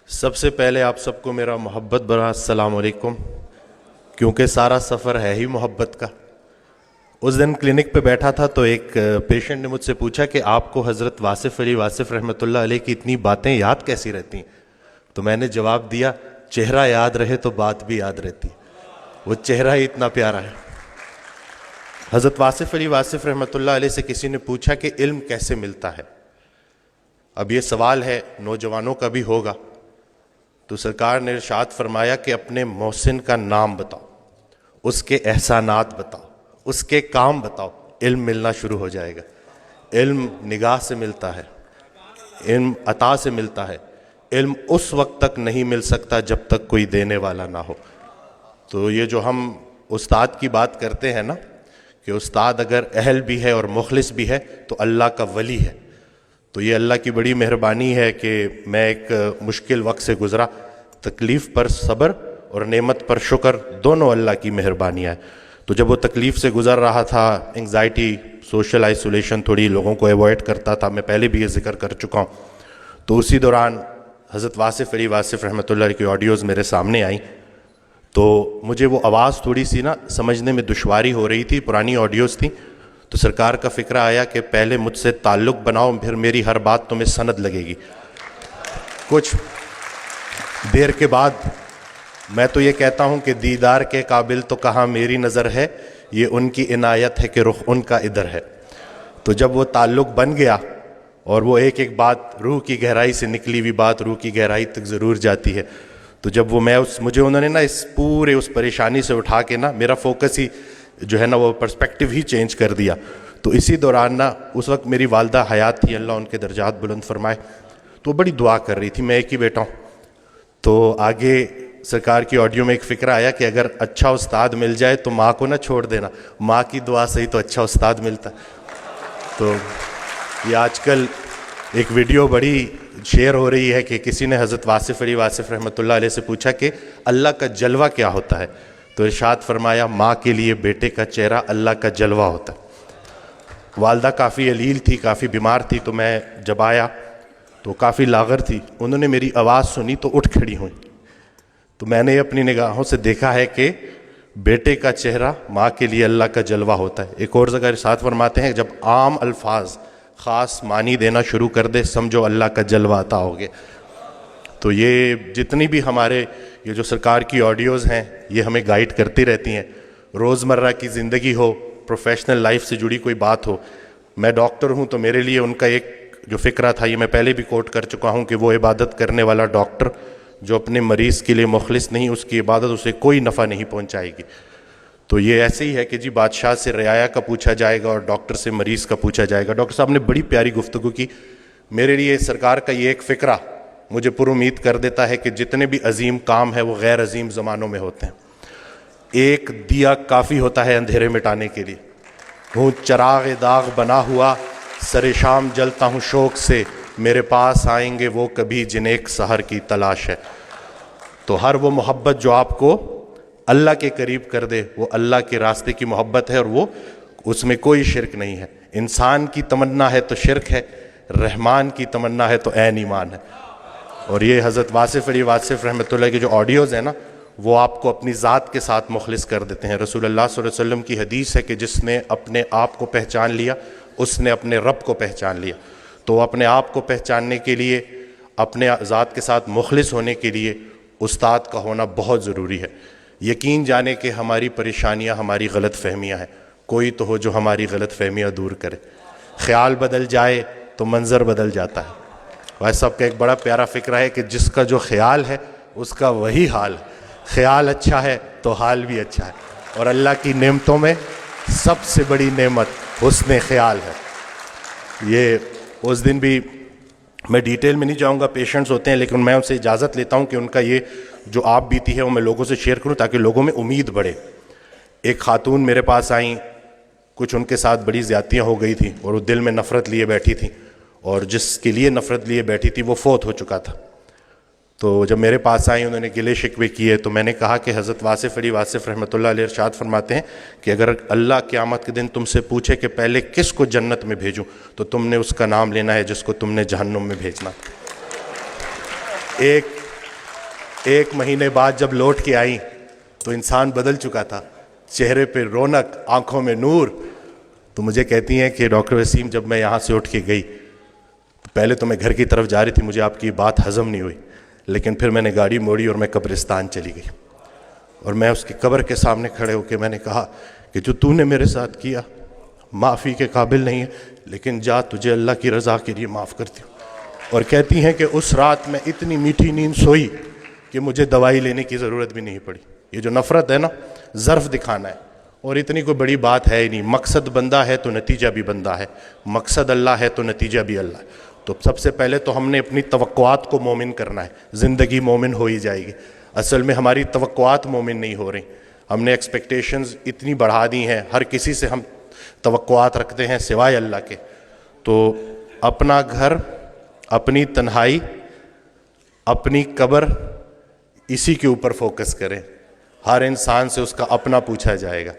سب سے پہلے آپ سب کو میرا محبت بھرا السلام علیکم، کیونکہ سارا سفر ہے ہی محبت کا۔ اس دن کلینک پہ بیٹھا تھا تو ایک پیشنٹ نے مجھ سے پوچھا کہ آپ کو حضرت واصف علی واصف رحمۃ اللہ علیہ کی اتنی باتیں یاد کیسی رہتی ہیں؟ تو میں نے جواب دیا، چہرہ یاد رہے تو بات بھی یاد رہتی، وہ چہرہ ہی اتنا پیارا ہے۔ حضرت واصف علی واصف رحمۃ اللہ علیہ سے کسی نے پوچھا کہ علم کیسے ملتا ہے؟ اب یہ سوال ہے نوجوانوں کا بھی ہوگا، تو سرکار نے ارشاد فرمایا کہ اپنے محسن کا نام بتاؤ، اس کے احسانات بتاؤ، اس کے کام بتاؤ، علم ملنا شروع ہو جائے گا۔ علم نگاہ سے ملتا ہے، علم عطا سے ملتا ہے، علم اس وقت تک نہیں مل سکتا جب تک کوئی دینے والا نہ ہو۔ تو یہ جو ہم استاد کی بات کرتے ہیں نا کہ استاد اگر اہل بھی ہے اور مخلص بھی ہے تو اللہ کا ولی ہے، تو یہ اللہ کی بڑی مہربانی ہے کہ میں ایک مشکل وقت سے گزرا، تکلیف پر صبر اور نعمت پر شکر دونوں اللہ کی مہربانیاں ہیں۔ تو جب وہ تکلیف سے گزر رہا تھا، انگزائٹی، سوشل آئسولیشن، تھوڑی لوگوں کو ایوائڈ کرتا تھا، میں پہلے بھی یہ ذکر کر چکا ہوں، تو اسی دوران حضرت واصف علی واصف رحمۃ اللہ علیہ کی آڈیوز میرے سامنے آئیں، تو مجھے وہ آواز تھوڑی سی نا سمجھنے میں دشواری ہو رہی تھی، پرانی آڈیوز تھیں، تو سرکار کا فکرہ آیا کہ پہلے مجھ سے تعلق بناؤ، پھر میری ہر بات تمہیں سند لگے گی۔ کچھ دیر کے بعد میں تو یہ کہتا ہوں کہ دیدار کے قابل تو کہاں میری نظر ہے، یہ ان کی عنایت ہے کہ رخ ان کا ادھر ہے۔ تو جب وہ تعلق بن گیا اور وہ ایک ایک بات روح کی گہرائی سے نکلی ہوئی بات روح کی گہرائی تک ضرور جاتی ہے، تو جب وہ مجھے انہوں نے نا اس پورے اس پریشانی سے اٹھا کے نا میرا فوکس ہی جو ہے نا وہ پرسپیکٹیو ہی چینج کر دیا۔ تو اسی دوران نا اس وقت میری والدہ حیات تھی، اللہ ان کے درجات بلند فرمائے، تو بڑی دعا کر رہی تھی، میں ایک ہی بیٹا ہوں۔ تو آگے سرکار کی آڈیو میں ایک فکرہ آیا کہ اگر اچھا استاد مل جائے تو ماں کو نہ چھوڑ دینا، ماں کی دعا سے ہی تو اچھا استاد ملتا۔ تو یہ آج کل ایک ویڈیو بڑی شیئر ہو رہی ہے کہ کسی نے حضرت واصف علی واصف رحمۃ اللہ علیہ سے پوچھا کہ اللہ کا جلوہ کیا ہوتا ہے؟ تو ارشاد فرمایا، ماں کے لیے بیٹے کا چہرہ اللہ کا جلوہ ہوتا ہے۔ والدہ کافی علیل تھی، کافی بیمار تھی، تو میں جب آیا تو کافی لاغر تھی، انہوں نے میری آواز سنی تو اٹھ کھڑی ہوئی، تو میں نے اپنی نگاہوں سے دیکھا ہے کہ بیٹے کا چہرہ ماں کے لیے اللہ کا جلوہ ہوتا ہے۔ ایک اور جگہ ارشاد فرماتے ہیں، جب عام الفاظ خاص معنی دینا شروع کر دے سمجھو اللہ کا جلوہ عطا ہو گیا۔ تو یہ جتنی بھی ہمارے یہ جو سرکار کی آڈیوز ہیں یہ ہمیں گائیڈ کرتی رہتی ہیں، روزمرہ کی زندگی ہو، پروفیشنل لائف سے جڑی کوئی بات ہو۔ میں ڈاکٹر ہوں تو میرے لیے ان کا ایک جو فکرہ تھا، یہ میں پہلے بھی کوٹ کر چکا ہوں کہ وہ عبادت کرنے والا ڈاکٹر جو اپنے مریض کے لیے مخلص نہیں، اس کی عبادت اسے کوئی نفع نہیں پہنچائے گی۔ تو یہ ایسے ہی ہے کہ جی بادشاہ سے رعایا کا پوچھا جائے گا اور ڈاکٹر سے مریض کا پوچھا جائے گا۔ ڈاکٹر صاحب نے بڑی پیاری گفتگو کی، میرے لیے سرکار کا یہ ایک فکرہ مجھے پر امید کر دیتا ہے کہ جتنے بھی عظیم کام ہیں وہ غیر عظیم زمانوں میں ہوتے ہیں۔ ایک دیا کافی ہوتا ہے اندھیرے مٹانے کے لیے، ہوں چراغ داغ بنا ہوا، سر شام جلتا ہوں شوق سے، میرے پاس آئیں گے وہ کبھی جنہیں ایک سحر کی تلاش ہے۔ تو ہر وہ محبت جو آپ کو اللہ کے قریب کر دے وہ اللہ کے راستے کی محبت ہے، اور وہ اس میں کوئی شرک نہیں ہے۔ انسان کی تمنا ہے تو شرک ہے، رحمان کی تمنا ہے تو عین ایمان ہے۔ اور یہ حضرت واصف علی واصف رحمۃ اللہ کی جو آڈیوز ہیں نا وہ آپ کو اپنی ذات کے ساتھ مخلص کر دیتے ہیں۔ رسول اللہ صلی اللہ علیہ وسلم کی حدیث ہے کہ جس نے اپنے آپ کو پہچان لیا اس نے اپنے رب کو پہچان لیا۔ تو اپنے آپ کو پہچاننے کے لیے، اپنے ذات کے ساتھ مخلص ہونے کے لیے استاد کا ہونا بہت ضروری ہے۔ یقین جانے کہ ہماری پریشانیاں ہماری غلط فہمیاں ہیں، کوئی تو ہو جو ہماری غلط فہمیاں دور کرے۔ خیال بدل جائے تو منظر بدل جاتا ہے۔ بھائی صاحب کا ایک بڑا پیارا فکرہ ہے کہ جس کا جو خیال ہے اس کا وہی حال ہے، خیال اچھا ہے تو حال بھی اچھا ہے۔ اور اللہ کی نعمتوں میں سب سے بڑی نعمت حسن خیال ہے۔ یہ اس دن بھی میں ڈیٹیل میں نہیں جاؤں گا، پیشنٹس ہوتے ہیں، لیکن میں ان سے اجازت لیتا ہوں کہ ان کا یہ جو آپ بیتی ہے وہ میں لوگوں سے شیئر کروں تاکہ لوگوں میں امید بڑھے۔ ایک خاتون میرے پاس آئیں، کچھ ان کے ساتھ بڑی زیادتیاں ہو گئی تھیں اور وہ دل میں نفرت لیے بیٹھی تھیں، اور جس کے لیے نفرت لیے بیٹھی تھی وہ فوت ہو چکا تھا۔ تو جب میرے پاس آئیں انہوں نے گلے شکوے کیے تو میں نے کہا کہ حضرت واصف علی واصف رحمۃ اللہ علیہ ارشاد فرماتے ہیں کہ اگر اللہ قیامت کے دن تم سے پوچھے کہ پہلے کس کو جنت میں بھیجوں تو تم نے اس کا نام لینا ہے جس کو تم نے جہنم میں بھیجنا. ایک مہینے بعد جب لوٹ کے آئیں تو انسان بدل چکا تھا, چہرے پہ رونق, آنکھوں میں نور. تو مجھے کہتی ہیں کہ ڈاکٹر وسیم جب میں یہاں سے اٹھ کے گئی پہلے تو میں گھر کی طرف جا رہی تھی, مجھے آپ کی بات ہضم نہیں ہوئی, لیکن پھر میں نے گاڑی موڑی اور میں قبرستان چلی گئی اور میں اس کی قبر کے سامنے کھڑے ہو کے میں نے کہا کہ جو تو نے میرے ساتھ کیا معافی کے قابل نہیں ہے, لیکن جا تجھے اللہ کی رضا کے لیے معاف کرتی ہوں. اور کہتی ہیں کہ اس رات میں اتنی میٹھی نیند سوئی کہ مجھے دوائی لینے کی ضرورت بھی نہیں پڑی. یہ جو نفرت ہے نا, ظرف دکھانا ہے, اور اتنی کوئی بڑی بات ہے ہی نہیں. مقصد بندہ ہے تو نتیجہ بھی بندہ ہے, مقصد اللہ ہے تو نتیجہ بھی اللہ ہے. تو سب سے پہلے تو ہم نے اپنی توقعات کو مومن کرنا ہے, زندگی مومن ہو ہی جائے گی. اصل میں ہماری توقعات مومن نہیں ہو رہی, ہم نے ایکسپیکٹیشنز اتنی بڑھا دی ہیں, ہر کسی سے ہم توقعات رکھتے ہیں سوائے اللہ کے. تو اپنا گھر, اپنی تنہائی, اپنی قبر, اسی کے اوپر فوکس کریں. ہر انسان سے اس کا اپنا پوچھا جائے گا.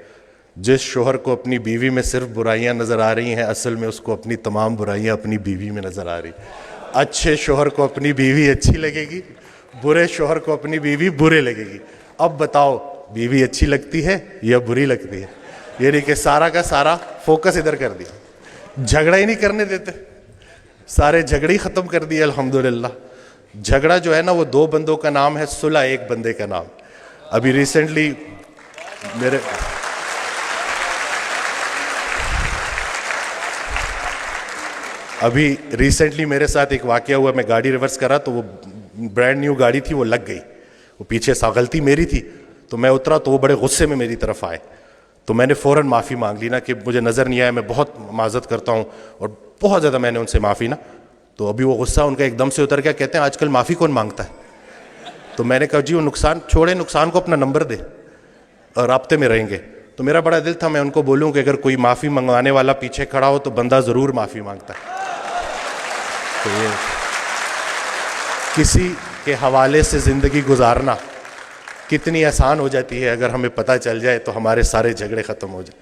جس شوہر کو اپنی بیوی میں صرف برائیاں نظر آ رہی ہیں, اصل میں اس کو اپنی تمام برائیاں اپنی بیوی میں نظر آ رہی. اچھے شوہر کو اپنی بیوی اچھی لگے گی, برے شوہر کو اپنی بیوی برے لگے گی. اب بتاؤ بیوی اچھی لگتی ہے یا بری لگتی ہے؟ یعنی کہ سارا کا سارا فوکس ادھر کر دیا, جھگڑا ہی نہیں کرنے دیتے, سارے جھگڑے ہی ختم کر دیے الحمدللہ. جھگڑا جو ہے نا وہ دو بندوں کا نام ہے, صلح ایک بندے کا نام. ابھی ریسنٹلی میرے ساتھ ایک واقعہ ہوا. میں گاڑی ریورس کرا تو وہ برانڈ نیو گاڑی تھی, وہ لگ گئی. وہ پیچھے سا غلطی میری تھی, تو میں اترا تو وہ بڑے غصے میں میری طرف آئے. تو میں نے فوراً معافی مانگ لی نا کہ مجھے نظر نہیں آیا, میں بہت معذرت کرتا ہوں, اور بہت زیادہ میں نے ان سے معافی نا. تو ابھی وہ غصہ ان کا ایک دم سے اتر گیا. کہتے ہیں آج کل معافی کون مانگتا ہے؟ تو میں نے کہا جی وہ نقصان چھوڑے, نقصان کو اپنا نمبر دے اور رابطے میں رہیں گے. تو میرا بڑا دل تھا میں ان کو بولوں کہ اگر کوئی معافی منگوانے والا پیچھے کھڑا ہو تو بندہ ضرور معافی مانگتا ہے. تو یہ کسی کے حوالے سے زندگی گزارنا کتنی آسان ہو جاتی ہے, اگر ہمیں پتہ چل جائے تو ہمارے سارے جھگڑے ختم ہو جائیں.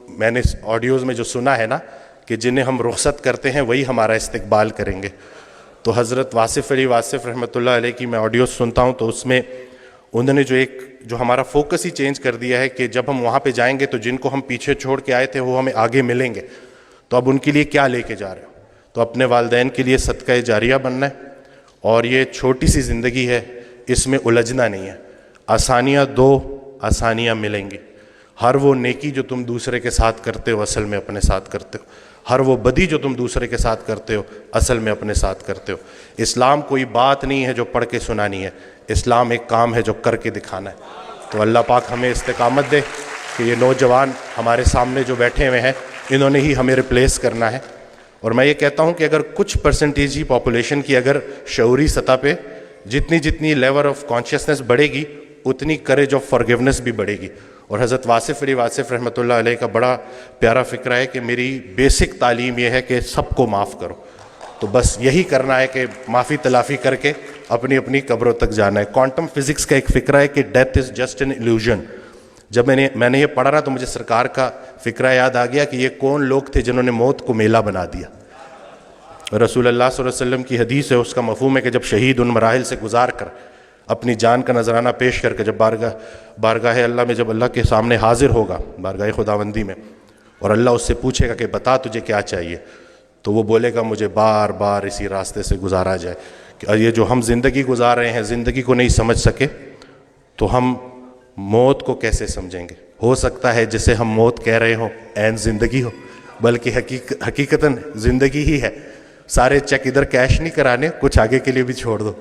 میں نے آڈیوز میں جو سنا ہے نا کہ جنہیں ہم رخصت کرتے ہیں وہی ہمارا استقبال کریں گے. تو حضرت واصف علی واصف رحمۃ اللہ علیہ کی میں آڈیوز سنتا ہوں تو اس میں انہوں نے جو ہمارا فوکس ہی چینج کر دیا ہے کہ جب ہم وہاں پہ جائیں گے تو جن کو ہم پیچھے چھوڑ کے آئے تھے وہ ہمیں آگے ملیں گے. تو اب ان کے لیے کیا لے کے جا رہے ہو؟ تو اپنے والدین کے لیے صدقہ جاریہ بننا ہے. اور یہ چھوٹی سی زندگی ہے, اس میں الجھنا نہیں ہے. آسانیاں دو, آسانیاں ملیں گی. ہر وہ نیکی جو تم دوسرے کے ساتھ کرتے ہو اصل میں اپنے ساتھ کرتے ہو, ہر وہ بدی جو تم دوسرے کے ساتھ کرتے ہو اصل میں اپنے ساتھ کرتے ہو. اسلام کوئی بات نہیں ہے جو پڑھ کے سنانی ہے, اسلام ایک کام ہے جو کر کے دکھانا ہے. تو اللہ پاک ہمیں استقامت دے کہ یہ نوجوان ہمارے سامنے جو بیٹھے ہوئے ہیں انہوں نے ہی ہمیں ریپلیس کرنا ہے. اور میں یہ کہتا ہوں کہ اگر کچھ پرسنٹیج ہی پاپولیشن کی اگر شعوری سطح پہ جتنی لیول آف کانشیسنس بڑھے گی اتنی کریج آف فارگیونیس بھی بڑھے گی. اور حضرت واصف علی واصف رحمۃ اللہ علیہ کا بڑا پیارا فکرہ ہے کہ میری بیسک تعلیم یہ ہے کہ سب کو معاف کرو. تو بس یہی کرنا ہے کہ معافی تلافی کر کے اپنی اپنی قبروں تک جانا ہے. کوانٹم فزکس کا ایک فکرہ ہے کہ death is just an illusion. جب میں نے یہ پڑھا نا تو مجھے سرکار کا فکرہ یاد آ گیا کہ یہ کون لوگ تھے جنہوں نے موت کو میلہ بنا دیا. رسول اللہ صلی اللہ علیہ وسلم کی حدیث ہے, اس کا مفہوم ہے کہ جب شہید ان مراحل سے گزار کر اپنی جان کا نذرانہ پیش کر کے جب بارگاہ اللہ میں جب اللہ کے سامنے حاضر ہوگا, بارگاہ خداوندی میں, اور اللہ اس سے پوچھے گا کہ بتا تجھے کیا چاہیے, تو وہ بولے گا مجھے بار بار اسی راستے سے گزارا جائے. کہ یہ جو ہم زندگی گزار رہے ہیں, زندگی کو نہیں سمجھ سکے تو ہم موت کو کیسے سمجھیں گے؟ ہو سکتا ہے جسے ہم موت کہہ رہے ہوں عین زندگی ہو, بلکہ حقیقتاً زندگی ہی ہے. سارے چیک ادھر کیش نہیں کرانے, کچھ آگے کے لیے بھی چھوڑ دو.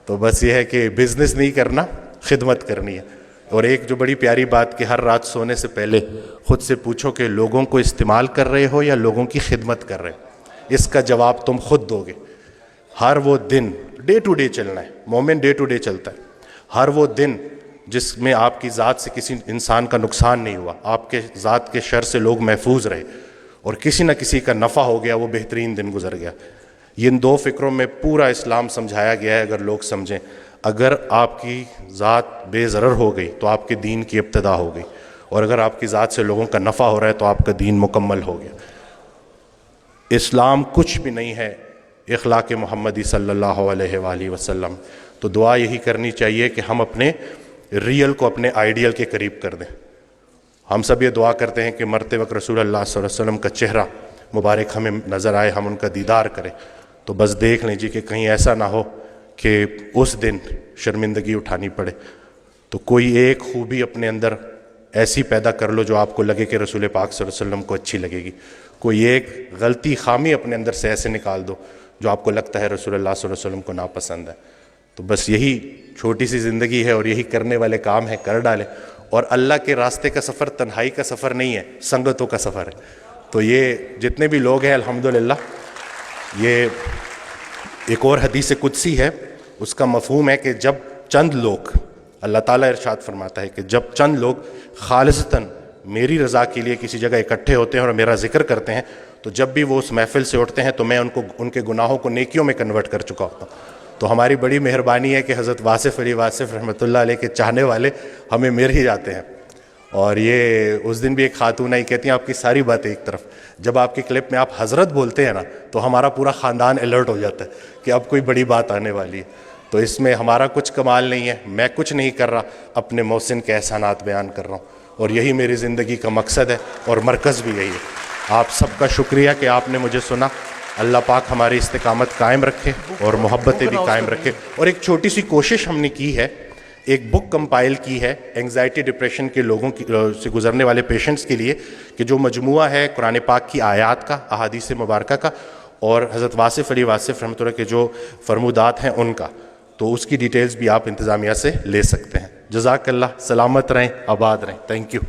تو بس یہ ہے کہ بزنس نہیں کرنا, خدمت کرنی ہے. اور ایک جو بڑی پیاری بات کہ ہر رات سونے سے پہلے خود سے پوچھو کہ لوگوں کو استعمال کر رہے ہو یا لوگوں کی خدمت کر رہے ہو. اس کا جواب تم خود دو گے. ہر وہ دن ڈے ٹو ڈے چلنا ہے, مومن ڈے ٹو ڈے چلتا ہے. ہر وہ دن جس میں آپ کی ذات سے کسی انسان کا نقصان نہیں ہوا, آپ کے ذات کے شر سے لوگ محفوظ رہے, اور کسی نہ کسی کا نفع ہو گیا, وہ بہترین دن گزر گیا. یہ ان دو فکروں میں پورا اسلام سمجھایا گیا ہے. اگر لوگ سمجھیں, اگر آپ کی ذات بے ضرر ہو گئی تو آپ کے دین کی ابتدا ہو گئی, اور اگر آپ کی ذات سے لوگوں کا نفع ہو رہا ہے تو آپ کا دین مکمل ہو گیا. اسلام کچھ بھی نہیں ہے اخلاق محمدی صلی اللہ علیہ وآلہ وسلم. تو دعا یہی کرنی چاہیے کہ ہم اپنے ریئل کو اپنے آئیڈیل کے قریب کر دیں. ہم سب یہ دعا کرتے ہیں کہ مرتے وقت رسول اللہ صلی اللہ علیہ وسلم کا چہرہ مبارک ہمیں نظر آئے, ہم ان کا دیدار کریں. تو بس دیکھ لیجیے کہ کہیں ایسا نہ ہو کہ اس دن شرمندگی اٹھانی پڑے. تو کوئی ایک خوبی اپنے اندر ایسی پیدا کر لو جو آپ کو لگے کہ رسول پاک صلی اللہ علیہ وسلم کو اچھی لگے گی. کوئی ایک غلطی خامی اپنے اندر سے ایسے نکال دو جو آپ کو لگتا ہے رسول اللہ صلی اللہ علیہ وسلم کو ناپسند ہے. تو بس یہی چھوٹی سی زندگی ہے اور یہی کرنے والے کام ہیں, کر ڈالیں. اور اللہ کے راستے کا سفر تنہائی کا سفر نہیں ہے, سنگتوں کا سفر ہے. تو یہ جتنے بھی لوگ ہیں الحمدللہ, یہ ایک اور حدیث قدسی ہے, اس کا مفہوم ہے کہ جب چند لوگ, اللہ تعالیٰ ارشاد فرماتا ہے کہ جب چند لوگ خالصتاً میری رضا کے لیے کسی جگہ اکٹھے ہوتے ہیں اور میرا ذکر کرتے ہیں, تو جب بھی وہ اس محفل سے اٹھتے ہیں تو میں ان کے گناہوں کو نیکیوں میں کنورٹ کر چکا ہوتا ہوں. تو ہماری بڑی مہربانی ہے کہ حضرت واصف علی واصف رحمۃ اللہ علیہ کے چاہنے والے ہمیں مل ہی جاتے ہیں. اور یہ اس دن بھی ایک خاتون آئی, کہتی ہیں آپ کی ساری باتیں ایک طرف, جب آپ کی کلپ میں آپ حضرت بولتے ہیں نا تو ہمارا پورا خاندان الرٹ ہو جاتا ہے کہ اب کوئی بڑی بات آنے والی ہے. تو اس میں ہمارا کچھ کمال نہیں ہے, میں کچھ نہیں کر رہا, اپنے محسن کے احسانات بیان کر رہا ہوں, اور یہی میری زندگی کا مقصد ہے اور مرکز بھی یہی ہے. آپ سب کا شکریہ کہ آپ نے مجھے سنا. اللہ پاک ہماری استقامت قائم رکھے اور محبتیں بھی قائم رکھے. اور ایک چھوٹی سی کوشش ہم نے کی ہے, ایک بک کمپائل کی ہے اینگزائٹی ڈپریشن کے لوگوں سے گزرنے والے پیشنٹس کے لیے, کہ جو مجموعہ ہے قرآن پاک کی آیات کا, احادیث مبارکہ کا, اور حضرت واصف علی واصف رحمۃ اللہ کے جو فرمودات ہیں ان کا. تو اس کی ڈیٹیلز بھی آپ انتظامیہ سے لے سکتے ہیں. جزاک اللہ, سلامت رہیں, آباد رہیں. Thank you.